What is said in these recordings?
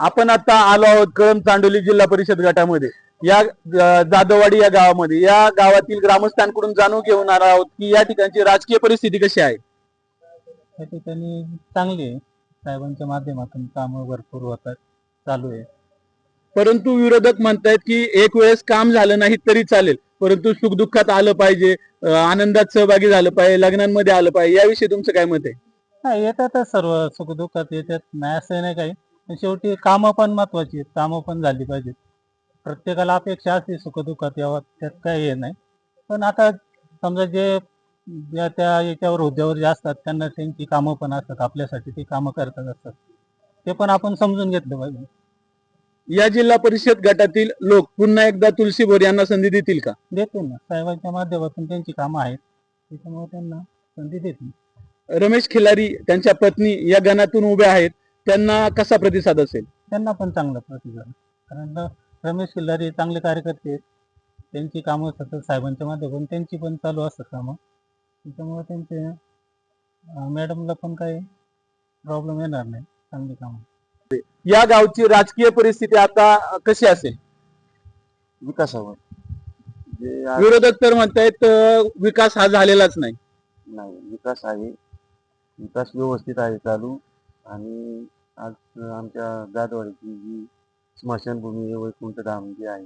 आपण आता आलो आहोत कळंब चांडोली जिल्हा परिषद गटामध्ये या जाधववाडी या गावामध्ये या गावातील ग्रामस्थांकडून जाणून घेऊन आहोत की या ठिकाणची राजकीय परिस्थिती कशी आहे। त्या ठिकाणी चांगली आहे, साहेबांच्या माध्यमातून कामं भरपूर होतात, चालू आहे. परंतु विरोधक म्हणतायत की एक वेळेस काम झालं नाही तरी चालेल, परंतु सुखदुःखात आलं पाहिजे, आनंदात सहभागी झालं पाहिजे, लग्नांमध्ये आलं पाहिजे, याविषयी तुमचं काय मत आहे? हा, येतातच सर्व सुखदुःखात येतात, नाही असं नाही काही. पण शेवटी कामं पण महत्वाची आहेत, कामं पण झाली पाहिजेत. प्रत्येकाला अपेक्षा असते सुखदुःखात यावं, त्यात काही हे नाही. पण आता समजा जे ज्या त्या याच्यावर हुद्द्यावर जे असतात त्यांना त्यांची कामं पण असतात, आपल्यासाठी ते कामं करतात असतात, ते पण आपण समजून घेतलं पाहिजे. या जिल्हा परिषद गटातील लोक पुन्हा एकदा तुलसी बोर यांना संधी देतील का? देते ना, साहेबांच्या माध्यमातून त्यांची कामं आहेत, त्याच्यामुळे त्यांना संधी देते. रमेश खिलारी त्यांच्या पत्नी या गणातून उभे आहेत, त्यांना कसा प्रतिसाद असेल? त्यांना पण चांगला प्रतिसाद, कारण रमेश खिल्लारी चांगले कार्यकर्ते आहेत, त्यांची कामं सतत साहेबांच्या माध्यमातून त्यांची पण चालू असतात कामं, त्याच्यामुळे त्यांचे मॅडमला पण काही प्रॉब्लेम येणार नाही, चांगली कामं. या गावची राजकीय परिस्थिती आता कशी असेल? विकासावर विरोधक तर म्हणतायत विकास हा झालेलाच नाही। नाही, विकास आहे, विकास व्यवस्थित आहे चालू. आणि आज आमच्या जाधववाडीची जी स्मशानभूमी वैकुंठ धाम जी आहे,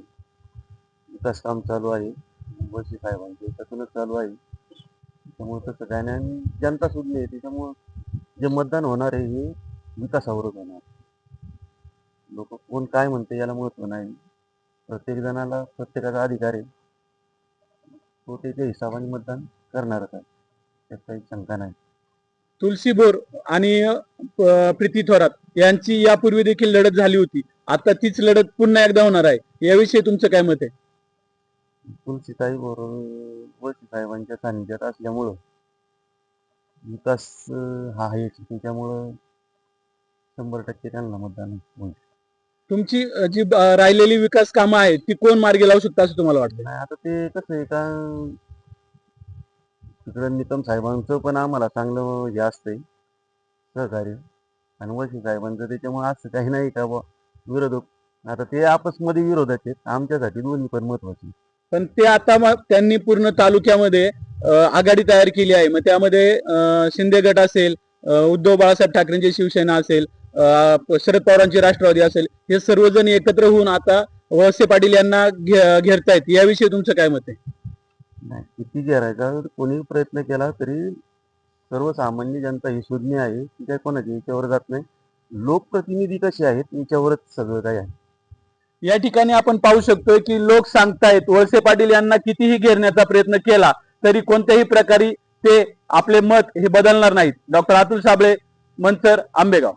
विकास काम चालू आहे, वळसे साहेबांचे त्यातूनच चालू आहे. त्यामुळे तसं काय नाही, आणि जनता सुद्धा आहे, त्याच्यामुळं जे मतदान होणार आहे हे विकासावरच होणार. लोक कोण काय म्हणते याला महत्व नाही, प्रत्येक जणाला प्रत्येकाचा अधिकार आहे, तो त्याच्या हिशोबाने मतदान करणारच आहे, त्यात काही शंका नाही. तुलसी बोर आणि प्रीती थोरात यांची यापूर्वी देखील लढत झाली होती, आता तीच लढत पुन्हा एकदा होणार आहे, याविषयी तुमचं काय मत आहे? तुलसीताई बरोबर वळसे साहेबांच्या सानिध्यात असल्यामुळं विकास हा आहेच, त्याच्यामुळं 100% त्यांना मतदान होईल. तुमची जी राहिलेली विकास कामं आहेत ती कोण मार्गी लावू शकतं असं तुम्हाला वाटतं? नाही, आता ते कसं आहे का, तिकडं निकम साहेबांचं पण आम्हाला चांगलं हे असतंय सहकार्य, आणि वळसे साहेबांचं, त्याच्यामुळे असं काही नाही का बा विरोधक आता ते आपसमध्ये विरोधक आहेत, आमच्यासाठी दोन्ही पण महत्वाचे. पण ते आता त्यांनी पूर्ण तालुक्यामध्ये आघाडी तयार केली आहे, मग त्यामध्ये शिंदे गट असेल, उद्धव बाळासाहेब ठाकरेंची शिवसेना असेल, शरद पवारांची राष्ट्रवादी असेल, हे सर्वजण एकत्र होऊन आता वळसे पाटील यांना घेरतायत, याविषयी तुमचं काय मत आहे? नाही, किती घेरायचा कोणी प्रयत्न केला तरी सर्वसामान्य जनता ही शून्य आहे, ती काय कोणाच्या याच्यावर जात नाही. लोकप्रतिनिधी कसे आहेत याच्यावरच सगळं काही आहे. या ठिकाणी आपण पाहू शकतोय की लोक सांगतायत वळसे पाटील यांना कितीही घेरण्याचा प्रयत्न केला तरी कोणत्याही प्रकारे ते आपले मत हे बदलणार नाहीत। डॉक्टर अतुल साबळे, मंचर, आंबेगाव।